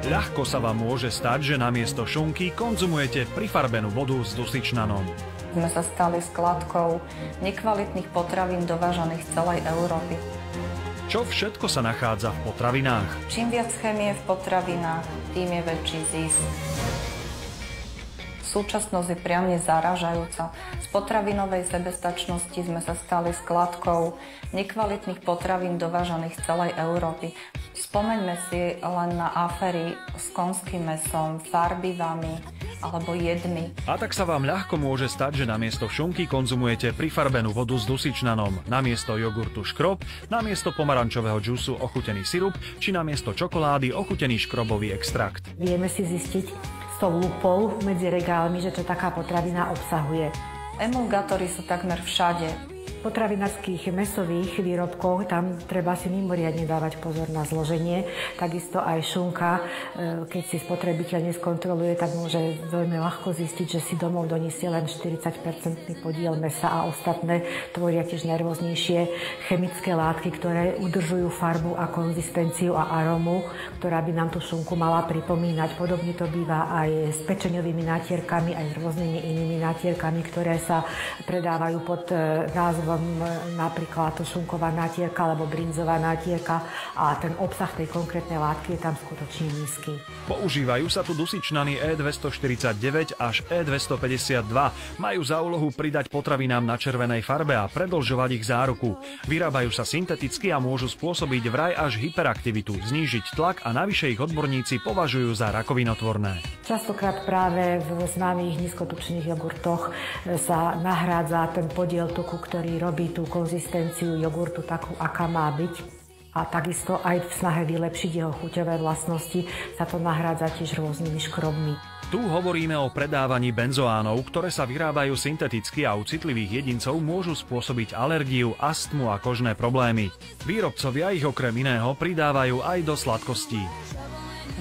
Ľahko sa vám môže stať, že namiesto šunky konzumujete prifarbenú vodu s dusičnanom. Sme sa stali skladkou nekvalitných potravín dovážaných z celej Európy. Čo všetko sa nachádza v potravinách? Čím viac chémie v potravinách, tým je väčší zisk. Súčasnosť je priamne zarážajúca. Z potravinovej sebestačnosti sme sa stali skladkou nekvalitných potravín dovážaných z celej Európy. Spomeňme si len na aféry s konským mäsom, farbivami alebo jedmi. A tak sa vám ľahko môže stať, že namiesto šunky konzumujete prifarbenú vodu s dusičnanom, namiesto jogurtu škrob, namiesto pomarančového džusu ochutený sirup, či namiesto čokolády ochutený škrobový extrakt. Vieme si zistiť s tou lupou medzi regálmi, že čo taká potravina obsahuje. Emulgátory sú takmer všade. V potravinárskych mäsových výrobkoch tam treba si mimoriadne dávať pozor na zloženie. Takisto aj šunka, keď si spotrebiteľ neskontroluje, tak môže veľmi ľahko zistiť, že si domov doniesie len 40% podiel mäsa a ostatné tvoria tiež najrôznejšie chemické látky, ktoré udržujú farbu a konzistenciu a arómu, ktorá by nám tú šunku mala pripomínať. Podobne to býva aj s pečeňovými nátierkami, aj s rôznymi inými nátierkami, ktoré sa predávajú pod názvom napríklad šunková nátierka alebo brinzová nátierka a ten obsah tej konkrétnej látky je tam skutočne nízky. Používajú sa tu dusičnany E249 až E252. Majú za úlohu pridať potravinám na červenej farbe a predĺžovať ich záruku. Vyrábajú sa synteticky a môžu spôsobiť vraj až hyperaktivitu, znížiť tlak a navyše ich odborníci považujú za rakovinotvorné. Častokrát práve v známych nízkotučných jogurtoch sa nahrádza ten podiel tuku, ktorý robí tú konzistenciu jogurtu takú, aká má byť. A takisto aj v snahe vylepšiť jeho chuťové vlastnosti sa to nahrádza tiež rôznymi škrobmi. Tu hovoríme o predávaní benzoánov, ktoré sa vyrábajú synteticky a u citlivých jedincov môžu spôsobiť alergiu, astmu a kožné problémy. Výrobcovia ich okrem iného pridávajú aj do sladkostí.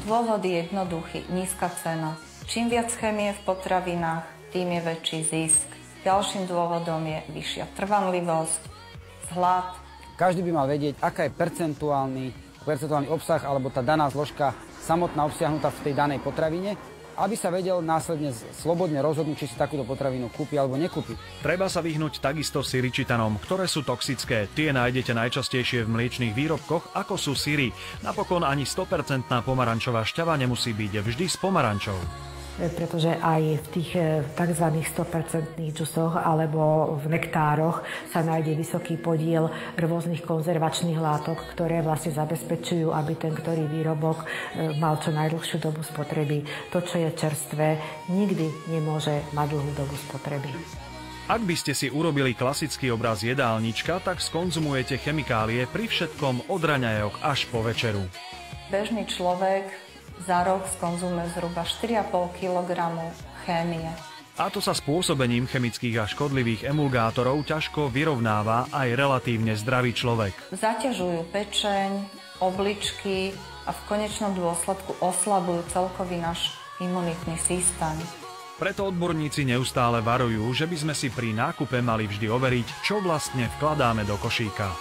Dôvod je jednoduchý, nízka cena. Čím viac chémie v potravinách, tým je väčší zisk. Ďalším dôvodom je vyššia trvanlivosť, hlad. Každý by mal vedieť, aká je percentuálny obsah alebo tá daná zložka samotná obsiahnutá v tej danej potravine, aby sa vedel následne slobodne rozhodnúť, či si takúto potravinu kúpi alebo nekúpi. Treba sa vyhnúť takisto syričitanom, ktoré sú toxické. Tie nájdete najčastejšie v mliečnych výrobkoch, ako sú syry. Napokon ani 100% pomarančová šťava nemusí byť vždy s pomarančou. Pretože aj v tých tzv. 100% džusoch alebo v nektároch sa nájde vysoký podiel rôznych konzervačných látok, ktoré vlastne zabezpečujú, aby ten ktorý výrobok mal čo najdlhšiu dobu spotreby. To, čo je čerstvé, nikdy nemôže mať dlhú dobu spotreby. Ak by ste si urobili klasický obraz jedálnička, tak skonzumujete chemikálie pri všetkom od raňajok až po večeru. Bežný človek za rok skonzumuje zhruba 4,5 kg chémie. A to sa spôsobením chemických a škodlivých emulgátorov ťažko vyrovnáva aj relatívne zdravý človek. Zaťažujú pečeň, obličky a v konečnom dôsledku oslabujú celkový náš imunitný systém. Preto odborníci neustále varujú, že by sme si pri nákupe mali vždy overiť, čo vlastne vkladáme do košíka.